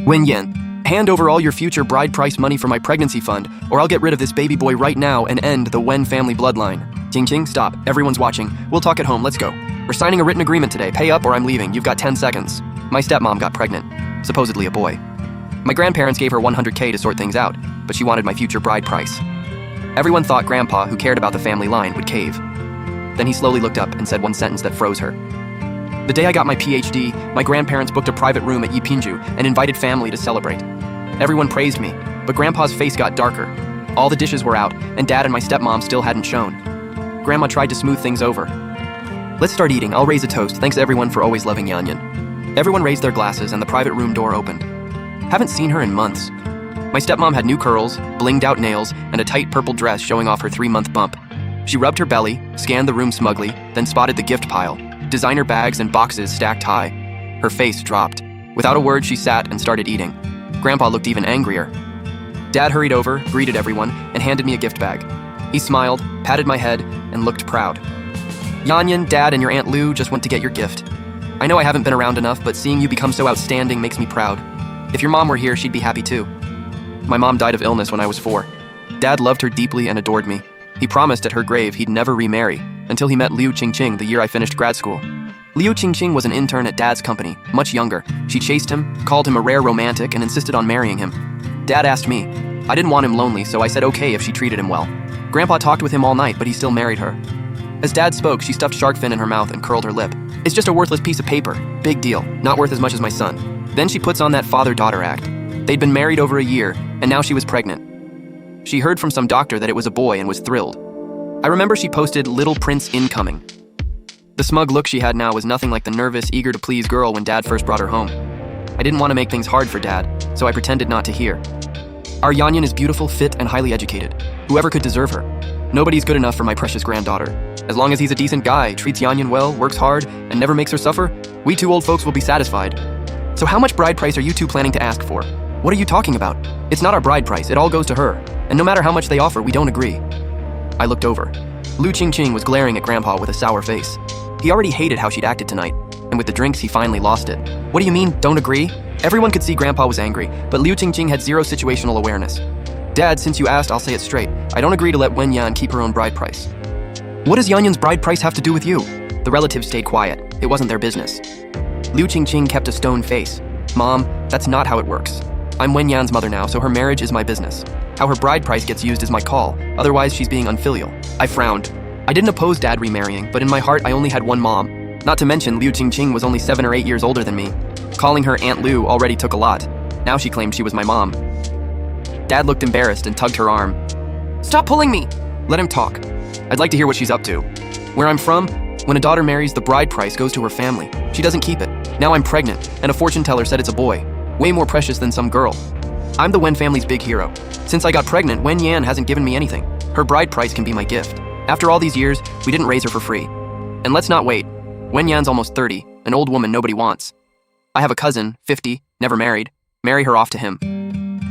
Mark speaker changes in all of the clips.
Speaker 1: Wen Yan, hand over all your future bride price money for my pregnancy fund, or I'll get rid of this baby boy right now and end the Wen family bloodline. Ching, stop. Everyone's watching. We'll talk at home. Let's go. We're signing a written agreement today. Pay up or I'm leaving. You've got 10 seconds. My stepmom got pregnant. Supposedly a boy. My grandparents gave her $100K to sort things out, but she wanted my future bride price. Everyone thought Grandpa, who cared about the family line, would cave. Then he slowly looked up and said one sentence that froze her. The day I got my PhD, my grandparents booked a private room at Yipinju and invited family to celebrate. Everyone praised me, but Grandpa's face got darker. All the dishes were out, and Dad and my stepmom still hadn't shown. Grandma tried to smooth things over. Let's start eating. I'll raise a toast. Thanks everyone for always loving Yanyan. Everyone raised their glasses and the private room door opened. Haven't seen her in months. My stepmom had new curls, blinged out nails, and a tight purple dress showing off her 3-month bump. She rubbed her belly, scanned the room smugly, then spotted the gift pile. Designer bags and boxes stacked high. Her face dropped. Without a word, she sat and started eating. Grandpa looked even angrier. Dad hurried over, greeted everyone, and handed me a gift bag. He smiled, patted my head, and looked proud. Yanyan, Dad, and your Aunt Lou just went to get your gift. I know I haven't been around enough, but seeing you become so outstanding makes me proud. If your mom were here, she'd be happy too. My mom died of illness when I was 4. Dad loved her deeply and adored me. He promised at her grave he'd never remarry, until he met Liu Qingqing the year I finished grad school. Liu Qingqing was an intern at Dad's company, much younger. She chased him, called him a rare romantic, and insisted on marrying him. Dad asked me. I didn't want him lonely, so I said okay if she treated him well. Grandpa talked with him all night, but he still married her. As Dad spoke, she stuffed shark fin in her mouth and curled her lip. It's just a worthless piece of paper. Big deal. Not worth as much as my son. Then she puts on that father-daughter act. They'd been married over a year, and now she was pregnant. She heard from some doctor that it was a boy and was thrilled. I remember she posted "Little Prince incoming." The smug look she had now was nothing like the nervous, eager-to-please girl when Dad first brought her home. I didn't want to make things hard for Dad, so I pretended not to hear. Our Yanyan is beautiful, fit, and highly educated. Whoever could deserve her? Nobody's good enough for my precious granddaughter. As long as he's a decent guy, treats Yanyan well, works hard, and never makes her suffer, we 2 old folks will be satisfied. So how much bride price are you 2 planning to ask for? What are you talking about? It's not our bride price, it all goes to her. And no matter how much they offer, we don't agree. I looked over. Liu Qingqing was glaring at Grandpa with a sour face. He already hated how she'd acted tonight, and with the drinks he finally lost it. What do you mean, don't agree? Everyone could see Grandpa was angry, but Liu Qingqing had zero situational awareness. Dad, since you asked, I'll say it straight. I don't agree to let Wen Yan keep her own bride price. What does Yanyan's bride price have to do with you? The relatives stayed quiet. It wasn't their business. Liu Qingqing kept a stone face. Mom, that's not how it works. I'm Wen Yan's mother now, so her marriage is my business. How her bride price gets used is my call, otherwise she's being unfilial. I frowned. I didn't oppose Dad remarrying, but in my heart I only had one mom. Not to mention Liu Qingqing was only 7 or 8 years older than me. Calling her Aunt Lou already took a lot. Now she claimed she was my mom. Dad looked embarrassed and tugged her arm. Stop pulling me! Let him talk. I'd like to hear what she's up to. Where I'm from, when a daughter marries, the bride price goes to her family. She doesn't keep it. Now I'm pregnant, and a fortune teller said it's a boy. Way more precious than some girl. I'm the Wen family's big hero. Since I got pregnant, Wen Yan hasn't given me anything. Her bride price can be my gift. After all these years, we didn't raise her for free. And let's not wait. Wen Yan's almost 30, an old woman nobody wants. I have a cousin, 50, never married. Marry her off to him.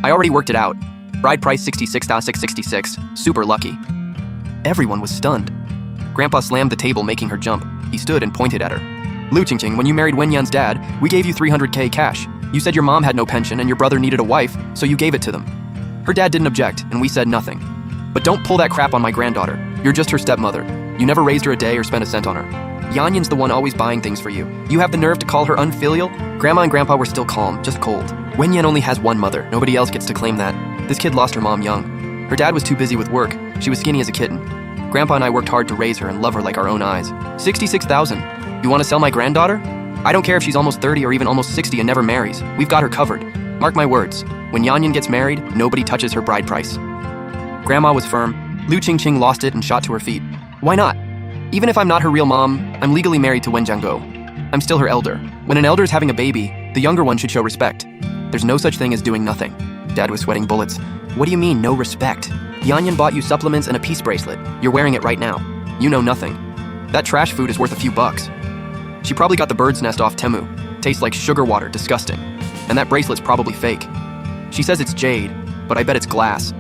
Speaker 1: I already worked it out. Bride price $66,666. Super lucky. Everyone was stunned. Grandpa slammed the table, making her jump. He stood and pointed at her. Liu Qingqing, when you married Wen Yan's dad, we gave you $300K cash. You said your mom had no pension and your brother needed a wife, so you gave it to them. Her dad didn't object, and we said nothing. But don't pull that crap on my granddaughter. You're just her stepmother. You never raised her a day or spent a cent on her. Yanyan's the one always buying things for you. You have the nerve to call her unfilial? Grandma and Grandpa were still calm, just cold. Wen Yan only has one mother. Nobody else gets to claim that. This kid lost her mom young. Her dad was too busy with work. She was skinny as a kitten. Grandpa and I worked hard to raise her and love her like our own eyes. $66,000. You want to sell my granddaughter? I don't care if she's almost 30 or even almost 60 and never marries. We've got her covered. Mark my words. When Yanyan gets married, nobody touches her bride price. Grandma was firm. Liu Qingqing lost it and shot to her feet. Why not? Even if I'm not her real mom, I'm legally married to Wen Jiangbo. I'm still her elder. When an elder's having a baby, the younger one should show respect. There's no such thing as doing nothing. Dad was sweating bullets. What do you mean, no respect? Yanyan bought you supplements and a peace bracelet. You're wearing it right now. You know nothing. That trash food is worth a few bucks. She probably got the bird's nest off Temu. Tastes like sugar water, disgusting. And that bracelet's probably fake. She says it's jade, but I bet it's glass.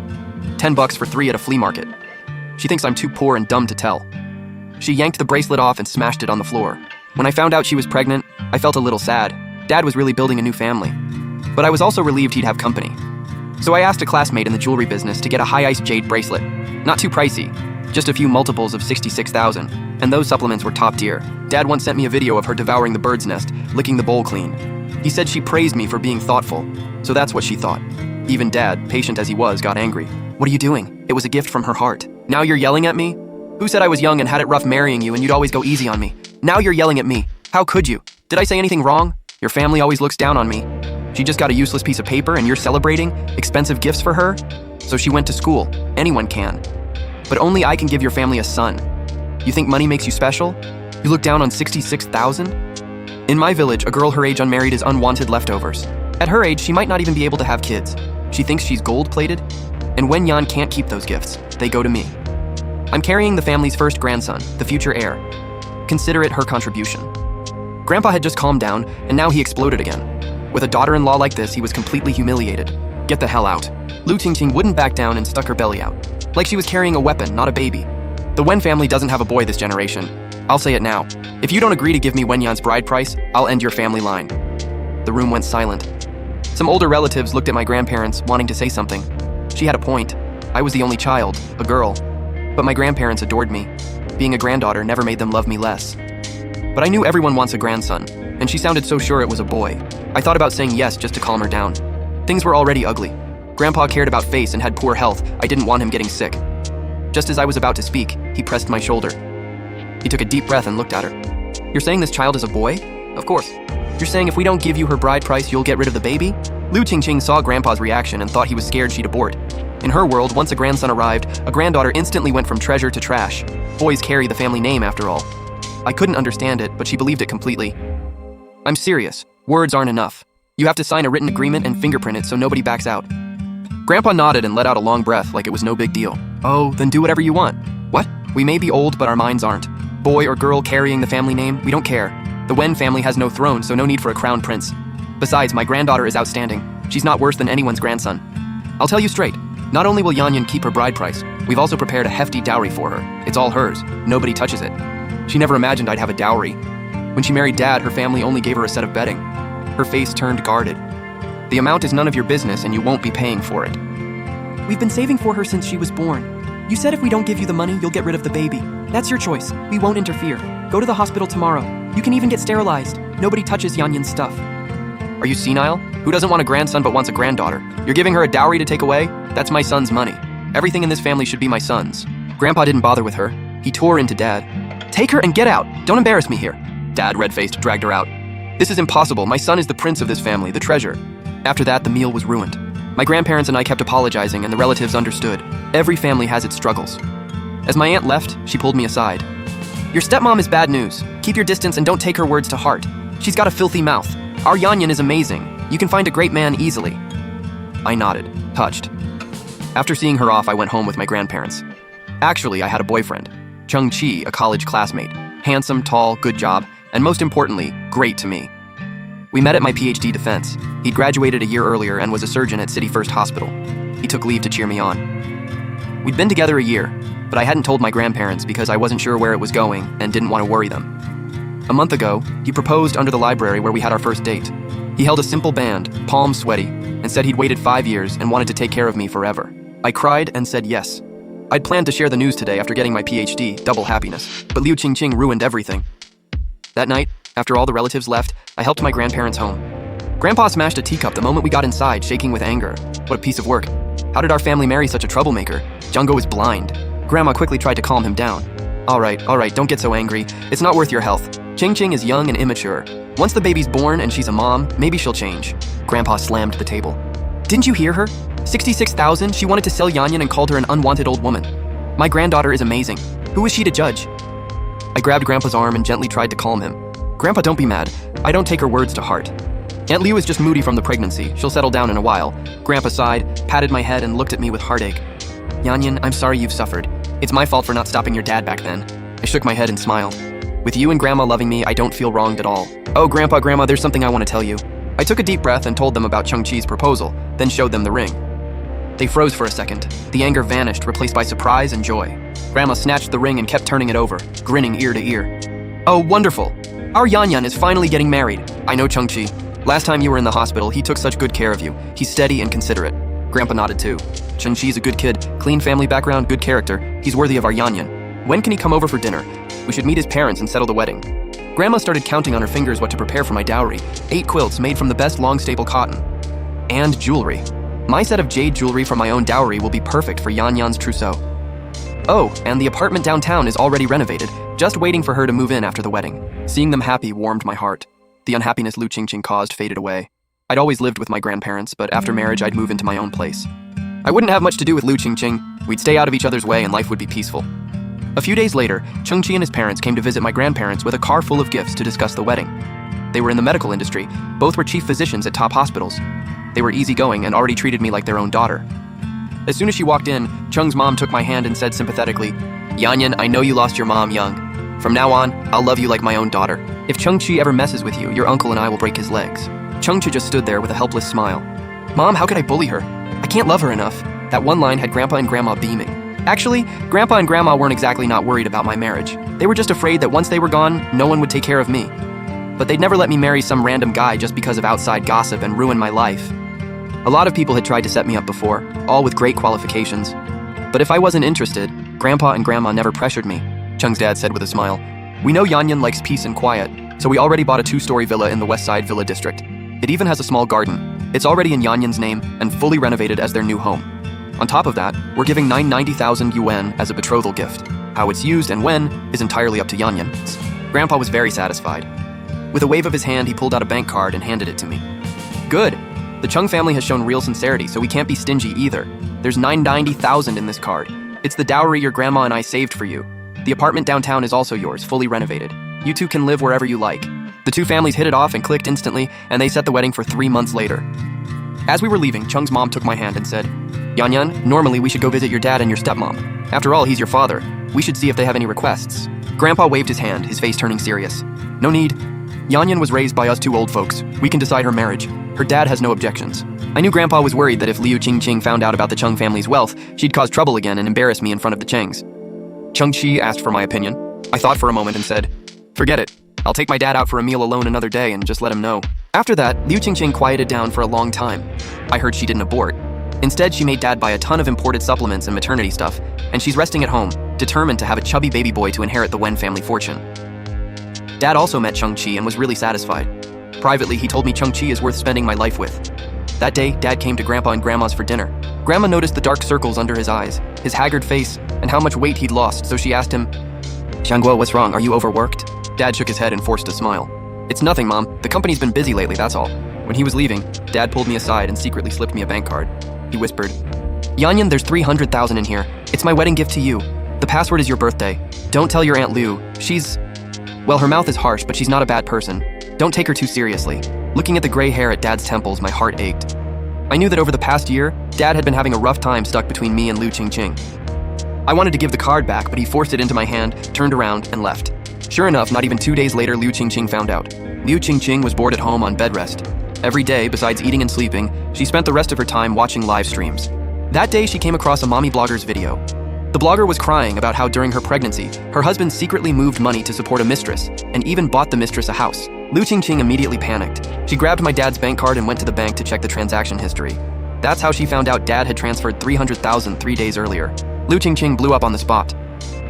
Speaker 1: $10 for 3 at a flea market. She thinks I'm too poor and dumb to tell. She yanked the bracelet off and smashed it on the floor. When I found out she was pregnant, I felt a little sad. Dad was really building a new family. But I was also relieved he'd have company. So I asked a classmate in the jewelry business to get a high-ice jade bracelet. Not too pricey, just a few multiples of 66,000, and those supplements were top tier. Dad once sent me a video of her devouring the bird's nest, licking the bowl clean. He said she praised me for being thoughtful, so that's what she thought. Even Dad, patient as he was, got angry. What are you doing? It was a gift from her heart. Now you're yelling at me? Who said I was young and had it rough marrying you and you'd always go easy on me? Now you're yelling at me. How could you? Did I say anything wrong? Your family always looks down on me. She just got a useless piece of paper and you're celebrating expensive gifts for her? So she went to school. Anyone can. But only I can give your family a son. You think money makes you special? You look down on 66,000? In my village, a girl her age unmarried is unwanted leftovers. At her age, she might not even be able to have kids. She thinks she's gold-plated. And when Yan can't keep those gifts, they go to me. I'm carrying the family's first grandson, the future heir. Consider it her contribution. Grandpa had just calmed down, and now he exploded again. With a daughter-in-law like this, he was completely humiliated. Get the hell out. Lu Qingqing wouldn't back down and stuck her belly out. Like she was carrying a weapon, not a baby. The Wen family doesn't have a boy this generation. I'll say it now. If you don't agree to give me Wen Yan's bride price, I'll end your family line. The room went silent. Some older relatives looked at my grandparents, wanting to say something. She had a point. I was the only child, a girl. But my grandparents adored me. Being a granddaughter never made them love me less. But I knew everyone wants a grandson, and she sounded so sure it was a boy. I thought about saying yes just to calm her down. Things were already ugly. Grandpa cared about face and had poor health. I didn't want him getting sick. Just as I was about to speak, he pressed my shoulder. He took a deep breath and looked at her. You're saying this child is a boy? Of course. You're saying if we don't give you her bride price, you'll get rid of the baby? Lu Qingqing saw Grandpa's reaction and thought he was scared she'd abort. In her world, once a grandson arrived, a granddaughter instantly went from treasure to trash. Boys carry the family name after all. I couldn't understand it, but she believed it completely. I'm serious. Words aren't enough. You have to sign a written agreement and fingerprint it so nobody backs out. Grandpa nodded and let out a long breath like it was no big deal. Oh, then do whatever you want. What? We may be old, but our minds aren't. Boy or girl carrying the family name, we don't care. The Wen family has no throne, so no need for a crown prince. Besides, my granddaughter is outstanding. She's not worse than anyone's grandson. I'll tell you straight. Not only will Yanyan keep her bride price, we've also prepared a hefty dowry for her. It's all hers. Nobody touches it. She never imagined I'd have a dowry. When she married Dad, her family only gave her a set of bedding. Her face turned guarded. The amount is none of your business and you won't be paying for it. We've been saving for her since she was born. You said if we don't give you the money, you'll get rid of the baby. That's your choice. We won't interfere. Go to the hospital tomorrow. You can even get sterilized. Nobody touches Yanyan's stuff. Are you senile? Who doesn't want a grandson but wants a granddaughter? You're giving her a dowry to take away? That's my son's money. Everything in this family should be my son's. Grandpa didn't bother with her. He tore into Dad. Take her and get out. Don't embarrass me here. Dad, red-faced, dragged her out. This is impossible. My son is the prince of this family, the treasure. After that, the meal was ruined. My grandparents and I kept apologizing, and the relatives understood. Every family has its struggles. As my aunt left, she pulled me aside. Your stepmom is bad news. Keep your distance and don't take her words to heart. She's got a filthy mouth. Our Yanyan is amazing. You can find a great man easily. I nodded, touched. After seeing her off, I went home with my grandparents. Actually, I had a boyfriend. Chung Chi, a college classmate. Handsome, tall, good job, and most importantly, great to me. We met at my PhD defense. He'd graduated a year earlier and was a surgeon at City First Hospital. He took leave to cheer me on. We'd been together a year, but I hadn't told my grandparents because I wasn't sure where it was going and didn't want to worry them. A month ago, he proposed under the library where we had our first date. He held a simple band, palms sweaty, and said he'd waited 5 years and wanted to take care of me forever. I cried and said yes. I'd planned to share the news today after getting my PhD, double happiness, but Liu Qingqing ruined everything. That night, after all the relatives left, I helped my grandparents home. Grandpa smashed a teacup the moment we got inside, shaking with anger. What a piece of work. How did our family marry such a troublemaker? Jungo is blind. Grandma quickly tried to calm him down. All right, don't get so angry. It's not worth your health. Qingqing is young and immature. Once the baby's born and she's a mom, maybe she'll change. Grandpa slammed the table. Didn't you hear her? 66,000, she wanted to sell Yanyan and called her an unwanted old woman. My granddaughter is amazing. Who is she to judge? I grabbed Grandpa's arm and gently tried to calm him. Grandpa, don't be mad. I don't take her words to heart. Aunt Liu is just moody from the pregnancy. She'll settle down in a while. Grandpa sighed, patted my head, and looked at me with heartache. Yanyan, I'm sorry you've suffered. It's my fault for not stopping your dad back then. I shook my head and smiled. With you and Grandma loving me, I don't feel wronged at all. Oh, Grandma, there's something I want to tell you. I took a deep breath and told them about Chung Chi's proposal, then showed them the ring. They froze for a second. The anger vanished, replaced by surprise and joy. Grandma snatched the ring and kept turning it over, grinning ear to ear. Oh, wonderful! Our Yanyan is finally getting married. I know, Chung Chi. Last time you were in the hospital, he took such good care of you. He's steady and considerate. Grandpa nodded too. Chengqi's a good kid, clean family background, good character. He's worthy of our Yanyan. When can he come over for dinner? We should meet his parents and settle the wedding. Grandma started counting on her fingers what to prepare for my dowry. 8 quilts made from the best long staple cotton. And jewelry. My set of jade jewelry from my own dowry will be perfect for Yanyan's trousseau. Oh, and the apartment downtown is already renovated, just waiting for her to move in after the wedding. Seeing them happy warmed my heart. The unhappiness Lu Qingqing caused faded away. I'd always lived with my grandparents, but after marriage I'd move into my own place. I wouldn't have much to do with Lu Qingqing. We'd stay out of each other's way and life would be peaceful. A few days later, Chengqi and his parents came to visit my grandparents with a car full of gifts to discuss the wedding. They were in the medical industry. Both were chief physicians at top hospitals. They were easygoing and already treated me like their own daughter. As soon as she walked in, Cheng's mom took my hand and said sympathetically, "Yanyan, I know you lost your mom young. From now on, I'll love you like my own daughter. If Chengqi ever messes with you, your uncle and I will break his legs." Chengqi just stood there with a helpless smile. "Mom, how could I bully her? I can't love her enough." That one line had Grandpa and Grandma beaming. Actually, Grandpa and Grandma weren't exactly not worried about my marriage. They were just afraid that once they were gone, no one would take care of me. But they'd never let me marry some random guy just because of outside gossip and ruin my life. A lot of people had tried to set me up before, all with great qualifications. But if I wasn't interested, Grandpa and Grandma never pressured me, Cheng's dad said with a smile. "We know Yanyan likes peace and quiet, so we already bought a 2-story villa in the West Side Villa District. It even has a small garden. It's already in Yanyan's name and fully renovated as their new home. On top of that, we're giving 990,000 yuan as a betrothal gift. How it's used and when is entirely up to Yanyan." Grandpa was very satisfied. With a wave of his hand, he pulled out a bank card and handed it to me. "Good. The Cheng family has shown real sincerity, so we can't be stingy either. There's 990,000 in this card. It's the dowry your grandma and I saved for you. The apartment downtown is also yours, fully renovated. You two can live wherever you like." The two families hit it off and clicked instantly, and they set the wedding for 3 months later. As we were leaving, Cheng's mom took my hand and said, "Yanyan, normally we should go visit your dad and your stepmom. After all, he's your father. We should see if they have any requests." Grandpa waved his hand, his face turning serious. "No need. Yanyan was raised by us 2 old folks. We can decide her marriage. Her dad has no objections." I knew Grandpa was worried that if Liu Qingqing found out about the Cheng family's wealth, she'd cause trouble again and embarrass me in front of the Chengs. Chengqi asked for my opinion. I thought for a moment and said, "Forget it. I'll take my dad out for a meal alone another day and just let him know." After that, Liu Qingqing quieted down for a long time. I heard she didn't abort. Instead, she made Dad buy a ton of imported supplements and maternity stuff, and she's resting at home, determined to have a chubby baby boy to inherit the Wen family fortune. Dad also met Chengqi and was really satisfied. Privately, he told me Chengqi is worth spending my life with. That day, Dad came to Grandpa and Grandma's for dinner. Grandma noticed the dark circles under his eyes, his haggard face, and how much weight he'd lost, so she asked him, "Xiangguo, what's wrong? Are you overworked?" Dad shook his head and forced a smile. "It's nothing, Mom. The company's been busy lately, that's all." When he was leaving, Dad pulled me aside and secretly slipped me a bank card. He whispered, "Yanyan, there's 300,000 in here. It's my wedding gift to you. The password is your birthday. Don't tell your Aunt Liu. Well, her mouth is harsh, but she's not a bad person. Don't take her too seriously." Looking at the gray hair at Dad's temples, my heart ached. I knew that over the past year, Dad had been having a rough time stuck between me and Liu Qingqing. I wanted to give the card back, but he forced it into my hand, turned around, and left. Sure enough, not even 2 days later, Liu Qingqing found out. Liu Qingqing was bored at home on bed rest. Every day, besides eating and sleeping, she spent the rest of her time watching live streams. That day, she came across a mommy blogger's video. The blogger was crying about how during her pregnancy, her husband secretly moved money to support a mistress, and even bought the mistress a house. Liu Qingqing immediately panicked. She grabbed my dad's bank card and went to the bank to check the transaction history. That's how she found out Dad had transferred 300,000 3 days earlier. Liu Qingqing blew up on the spot.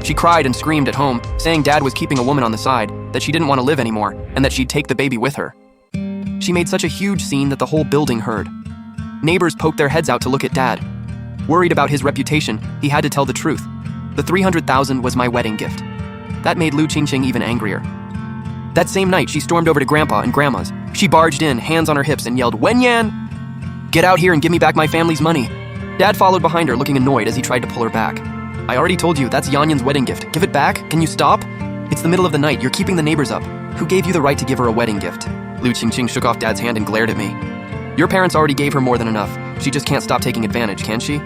Speaker 1: She cried and screamed at home, saying Dad was keeping a woman on the side, that she didn't want to live anymore, and that she'd take the baby with her. She made such a huge scene that the whole building heard. Neighbors poked their heads out to look at Dad. Worried about his reputation, he had to tell the truth. The 300,000 was my wedding gift. That made Liu Qingqing even angrier. That same night, she stormed over to Grandpa and Grandma's. She barged in, hands on her hips, and yelled, "Wenyan! Get out here and give me back my family's money." Dad followed behind her, looking annoyed as he tried to pull her back. "I already told you, that's Yanyan's wedding gift. Give it back? Can you stop? It's the middle of the night. You're keeping the neighbors up. Who gave you the right to give her a wedding gift?" Liu Qingqing shook off Dad's hand and glared at me. "Your parents already gave her more than enough. She just can't stop taking advantage, can she?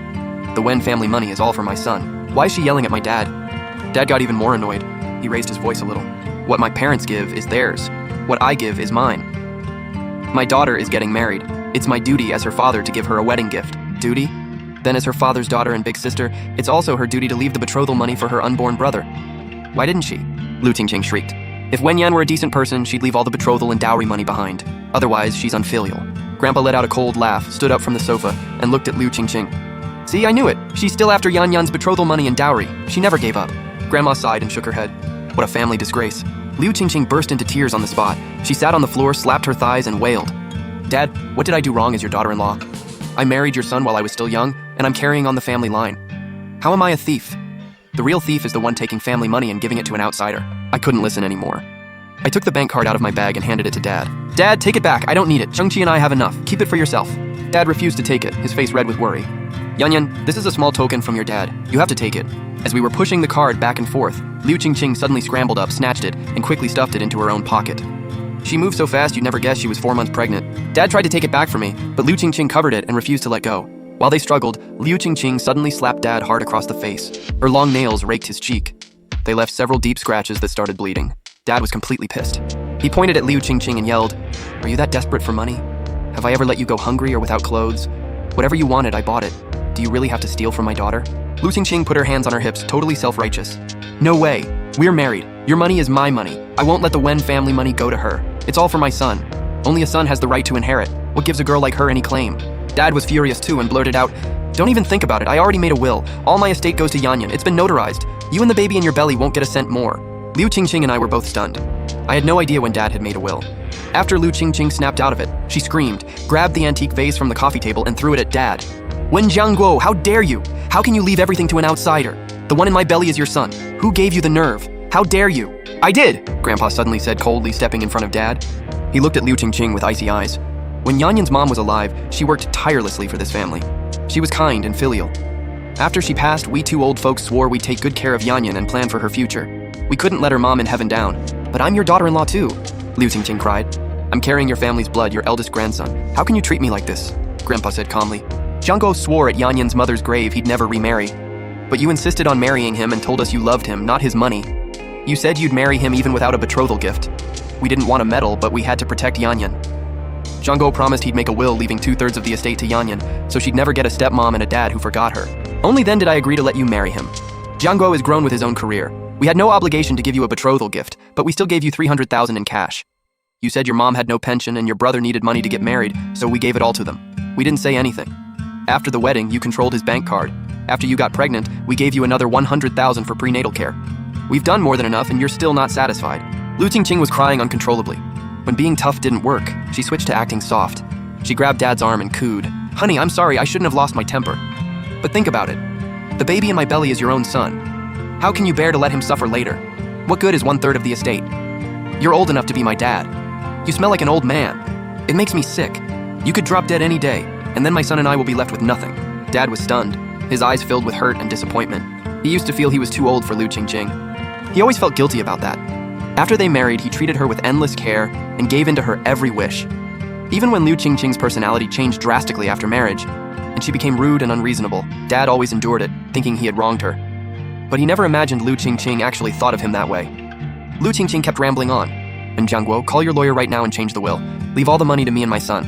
Speaker 1: The Wen family money is all for my son. Why is she yelling at my dad?" Dad got even more annoyed. He raised his voice a little. "What my parents give is theirs. What I give is mine. My daughter is getting married. It's my duty as her father to give her a wedding gift." Duty? Then as her father's daughter and big sister, it's also her duty to leave the betrothal money for her unborn brother. Why didn't she? Liu Qingqing shrieked. If Wenyan were a decent person, she'd leave all the betrothal and dowry money behind. Otherwise, she's unfilial. Grandpa let out a cold laugh, stood up from the sofa, and looked at Liu Qingqing. See, I knew it. She's still after Yan Yan's betrothal money and dowry. She never gave up. Grandma sighed and shook her head. What a family disgrace. Liu Qingqing burst into tears on the spot. She sat on the floor, slapped her thighs, and wailed. Dad, what did I do wrong as your daughter-in-law? I married your son while I was still young, and I'm carrying on the family line. How am I a thief? The real thief is the one taking family money and giving it to an outsider. I couldn't listen anymore. I took the bank card out of my bag and handed it to Dad. Dad, take it back. I don't need it. Shang-Chi and I have enough. Keep it for yourself. Dad refused to take it, his face red with worry. Yan, this is a small token from your dad. You have to take it. As we were pushing the card back and forth, Liu Qingqing suddenly scrambled up, snatched it, and quickly stuffed it into her own pocket. She moved so fast you'd never guess she was 4 months pregnant. Dad tried to take it back from me, but Liu Qingqing covered it and refused to let go. While they struggled, Liu Qingqing suddenly slapped Dad hard across the face. Her long nails raked his cheek. They left several deep scratches that started bleeding. Dad was completely pissed. He pointed at Liu Qingqing and yelled, "Are you that desperate for money? Have I ever let you go hungry or without clothes? Whatever you wanted, I bought it. Do you really have to steal from my daughter?" Liu Qingqing put her hands on her hips, totally self-righteous. "No way. We're married. Your money is my money. I won't let the Wen family money go to her. It's all for my son. Only a son has the right to inherit. What gives a girl like her any claim?" Dad was furious too and blurted out, "Don't even think about it. I already made a will. All my estate goes to Yan Yan. It's been notarized. You and the baby in your belly won't get a cent more." Liu Qingqing and I were both stunned. I had no idea when Dad had made a will. After Liu Qingqing snapped out of it, she screamed, grabbed the antique vase from the coffee table and threw it at Dad. "Wen Jiangguo, how dare you? How can you leave everything to an outsider? The one in my belly is your son. Who gave you the nerve? How dare you?" "I did," Grandpa suddenly said, coldly stepping in front of Dad. He looked at Liu Qingqing with icy eyes. When Yan Yan's mom was alive, she worked tirelessly for this family. She was kind and filial. After she passed, we two old folks swore we'd take good care of Yan Yan and plan for her future. We couldn't let her mom in heaven down. "But I'm your daughter-in-law too," Liu Qingqing cried. "I'm carrying your family's blood, your eldest grandson. How can you treat me like this?" Grandpa said calmly. "Jiangguo swore at Yan Yan's mother's grave he'd never remarry. But you insisted on marrying him and told us you loved him, not his money. You said you'd marry him even without a betrothal gift. We didn't want a medal, but we had to protect Yan Yan. Jiangguo promised he'd make a will leaving 2/3 of the estate to Yan Yan, so she'd never get a stepmom and a dad who forgot her. Only then did I agree to let you marry him. Jiangguo has grown with his own career. We had no obligation to give you a betrothal gift, but we still gave you 300,000 in cash. You said your mom had no pension and your brother needed money to get married, so we gave it all to them. We didn't say anything. After the wedding, you controlled his bank card. After you got pregnant, we gave you another 100,000 for prenatal care. We've done more than enough and you're still not satisfied." Liu Qingqing was crying uncontrollably. When being tough didn't work, she switched to acting soft. She grabbed Dad's arm and cooed, "Honey, I'm sorry, I shouldn't have lost my temper. But think about it. The baby in my belly is your own son. How can you bear to let him suffer later? What good is 1/3 of the estate? You're old enough to be my dad. You smell like an old man. It makes me sick. You could drop dead any day, and then my son and I will be left with nothing." Dad was stunned, his eyes filled with hurt and disappointment. He used to feel he was too old for Liu Qingqing. He always felt guilty about that. After they married, he treated her with endless care and gave in to her every wish. Even when Liu Qingqing's personality changed drastically after marriage, and she became rude and unreasonable, Dad always endured it, thinking he had wronged her. But he never imagined Liu Qingqing actually thought of him that way. Liu Qingqing kept rambling on. "And Jiangguo, call your lawyer right now and change the will. Leave all the money to me and my son.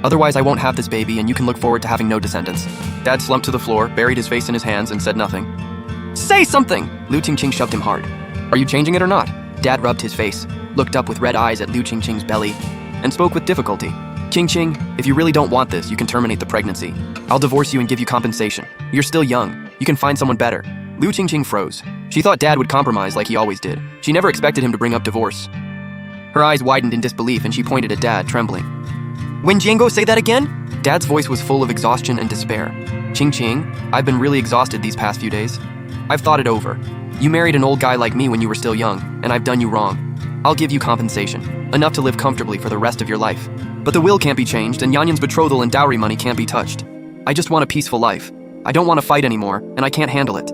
Speaker 1: Otherwise, I won't have this baby and you can look forward to having no descendants." Dad slumped to the floor, buried his face in his hands, and said nothing. "Say something!" Liu Qingqing shoved him hard. "Are you changing it or not?" Dad rubbed his face, looked up with red eyes at Liu Qingqing's belly, and spoke with difficulty. "Qingqing, if you really don't want this, you can terminate the pregnancy. I'll divorce you and give you compensation. You're still young. You can find someone better." Liu Qingqing froze. She thought Dad would compromise like he always did. She never expected him to bring up divorce. Her eyes widened in disbelief and she pointed at Dad, trembling. "When Jiangguo say that again?" Dad's voice was full of exhaustion and despair. "Qingqing, I've been really exhausted these past few days. I've thought it over. You married an old guy like me when you were still young, and I've done you wrong. I'll give you compensation, enough to live comfortably for the rest of your life. But the will can't be changed, and Yan Yan's betrothal and dowry money can't be touched. I just want a peaceful life. I don't want to fight anymore, and I can't handle it.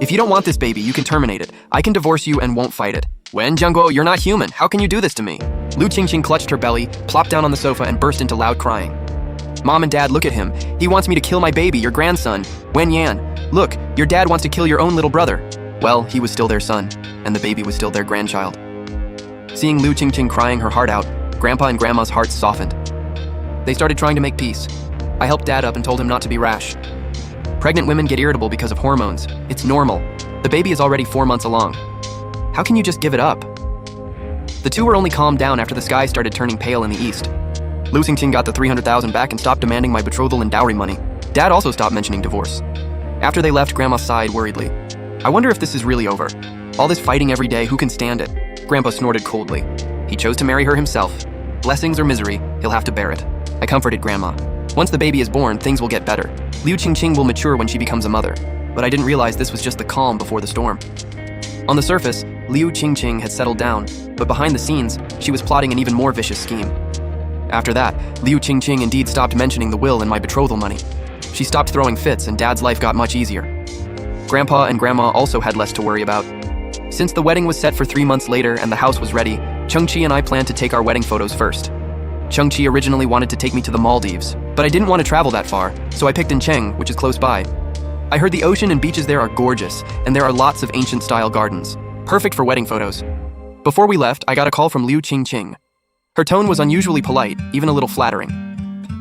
Speaker 1: If you don't want this baby, you can terminate it. I can divorce you and won't fight it." "Wen Jiangguo, you're not human. How can you do this to me?" Liu Qingqing clutched her belly, plopped down on the sofa, and burst into loud crying. "Mom and Dad, look at him. He wants me to kill my baby, your grandson. Wen Yan, look, your dad wants to kill your own little brother." Well, he was still their son, and the baby was still their grandchild. Seeing Liu Qingqing crying her heart out, Grandpa and Grandma's hearts softened. They started trying to make peace. I helped Dad up and told him not to be rash. Pregnant women get irritable because of hormones. It's normal. The baby is already 4 months along. How can you just give it up? The two were only calmed down after the sky started turning pale in the east. Liu Qingqing got the 300,000 back and stopped demanding my betrothal and dowry money. Dad also stopped mentioning divorce. After they left, Grandma sighed worriedly. I wonder if this is really over. All this fighting every day, who can stand it? Grandpa snorted coldly. He chose to marry her himself. Blessings or misery, he'll have to bear it. I comforted Grandma. Once the baby is born, things will get better. Liu Qingqing will mature when she becomes a mother. But I didn't realize this was just the calm before the storm. On the surface, Liu Qingqing had settled down, but behind the scenes, she was plotting an even more vicious scheme. After that, Liu Qingqing indeed stopped mentioning the will and my betrothal money. She stopped throwing fits and Dad's life got much easier. Grandpa and Grandma also had less to worry about. Since the wedding was set for 3 months later and the house was ready, Chengqi and I planned to take our wedding photos first. Chengqi originally wanted to take me to the Maldives, but I didn't want to travel that far, so I picked Cheng, which is close by. I heard the ocean and beaches there are gorgeous, and there are lots of ancient-style gardens. Perfect for wedding photos. Before we left, I got a call from Liu Qingqing. Her tone was unusually polite, even a little flattering.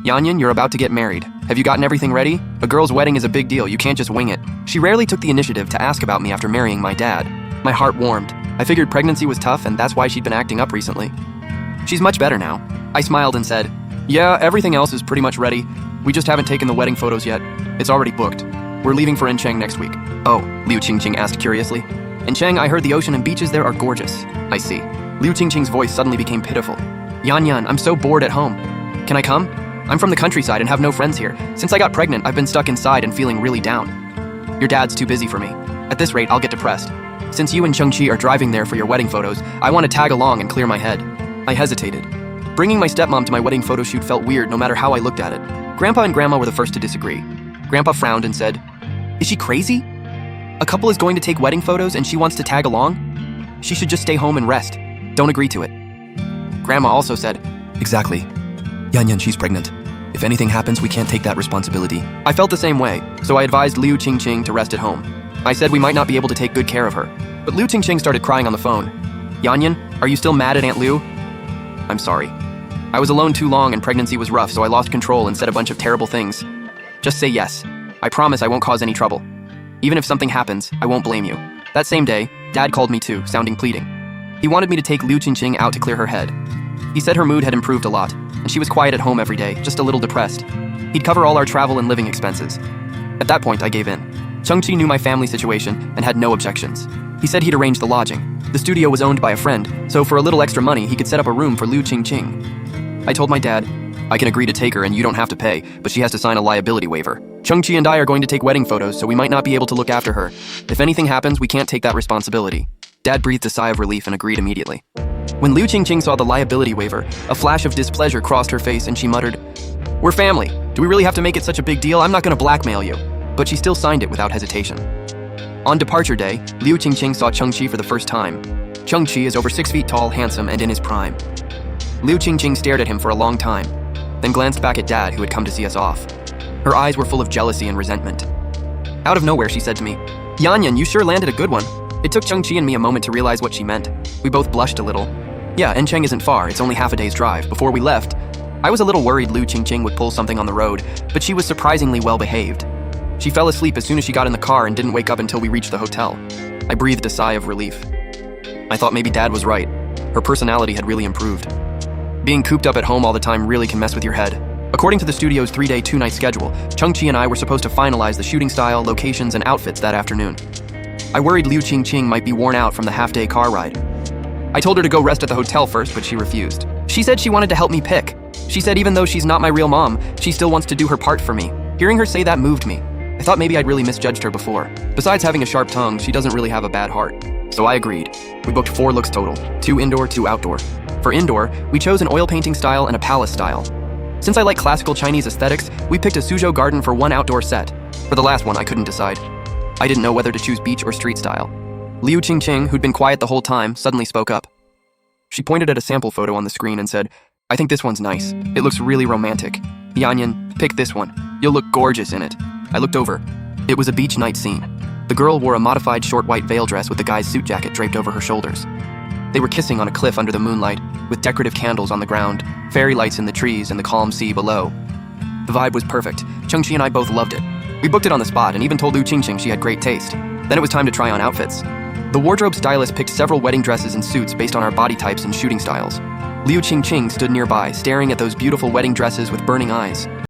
Speaker 1: Yanyan, you're about to get married. Have you gotten everything ready? A girl's wedding is a big deal, you can't just wing it. She rarely took the initiative to ask about me after marrying my dad. My heart warmed. I figured pregnancy was tough and that's why she'd been acting up recently. She's much better now. I smiled and said, yeah, everything else is pretty much ready. We just haven't taken the wedding photos yet. It's already booked. We're leaving for Incheng next week. Oh, Liu Qingqing asked curiously. Incheng, I heard the ocean and beaches there are gorgeous. I see. Liu Qingqing's voice suddenly became pitiful. Yanyan, I'm so bored at home. Can I come? I'm from the countryside and have no friends here. Since I got pregnant, I've been stuck inside and feeling really down. Your dad's too busy for me. At this rate, I'll get depressed. Since you and Chengqi are driving there for your wedding photos, I want to tag along and clear my head. I hesitated. Bringing my stepmom to my wedding photo shoot felt weird no matter how I looked at it. Grandpa and Grandma were the first to disagree. Grandpa frowned and said, is she crazy? A couple is going to take wedding photos and she wants to tag along? She should just stay home and rest. Don't agree to it. Grandma also said, exactly. Yanyan, she's pregnant. If anything happens, we can't take that responsibility. I felt the same way, so I advised Liu Qingqing to rest at home. I said we might not be able to take good care of her. But Liu Qingqing started crying on the phone. Yanyan, are you still mad at Aunt Liu? I'm sorry. I was alone too long and pregnancy was rough, so I lost control and said a bunch of terrible things. Just say yes. I promise I won't cause any trouble. Even if something happens, I won't blame you. That same day, Dad called me too, sounding pleading. He wanted me to take Liu Qingqing out to clear her head. He said her mood had improved a lot, and she was quiet at home every day, just a little depressed. He'd cover all our travel and living expenses. At that point, I gave in. Chengqi knew my family situation and had no objections. He said he'd arrange the lodging. The studio was owned by a friend, so for a little extra money, he could set up a room for Liu Qingqing. I told my dad, I can agree to take her and you don't have to pay, but she has to sign a liability waiver. Chengqi and I are going to take wedding photos, so we might not be able to look after her. If anything happens, we can't take that responsibility. Dad breathed a sigh of relief and agreed immediately. When Liu Qingqing saw the liability waiver, a flash of displeasure crossed her face and she muttered, we're family. Do we really have to make it such a big deal? I'm not going to blackmail you. But she still signed it without hesitation. On departure day, Liu Qingqing saw Chengqi for the first time. Chengqi is over 6 feet tall, handsome, and in his prime. Liu Qingqing stared at him for a long time, then glanced back at Dad, who had come to see us off. Her eyes were full of jealousy and resentment. Out of nowhere, she said to me, Yanyan, you sure landed a good one. It took Chengqi and me a moment to realize what she meant. We both blushed a little. Yeah, Encheng isn't far, it's only half a day's drive. Before we left, I was a little worried Liu Qingqing would pull something on the road, but she was surprisingly well behaved. She fell asleep as soon as she got in the car and didn't wake up until we reached the hotel. I breathed a sigh of relief. I thought maybe Dad was right. Her personality had really improved. Being cooped up at home all the time really can mess with your head. According to the studio's 3-day, 2-night schedule, Chengqi and I were supposed to finalize the shooting style, locations, and outfits that afternoon. I worried Liu Qingqing might be worn out from the half-day car ride. I told her to go rest at the hotel first, but she refused. She said she wanted to help me pick. She said even though she's not my real mom, she still wants to do her part for me. Hearing her say that moved me. I thought maybe I'd really misjudged her before. Besides having a sharp tongue, she doesn't really have a bad heart. So I agreed. We booked 4 looks total, 2 indoor, 2 outdoor. For indoor, we chose an oil painting style and a palace style. Since I like classical Chinese aesthetics, we picked a Suzhou garden for 1 outdoor set. For the last one, I couldn't decide. I didn't know whether to choose beach or street style. Liu Qingqing, who'd been quiet the whole time, suddenly spoke up. She pointed at a sample photo on the screen and said, I think this one's nice. It looks really romantic. Yanyan, pick this one. You'll look gorgeous in it. I looked over. It was a beach night scene. The girl wore a modified short white veil dress with the guy's suit jacket draped over her shoulders. They were kissing on a cliff under the moonlight, with decorative candles on the ground, fairy lights in the trees, and the calm sea below. The vibe was perfect. Chengqi and I both loved it. We booked it on the spot and even told Liu Qingqing she had great taste. Then it was time to try on outfits. The wardrobe stylist picked several wedding dresses and suits based on our body types and shooting styles. Liu Qingqing stood nearby, staring at those beautiful wedding dresses with burning eyes.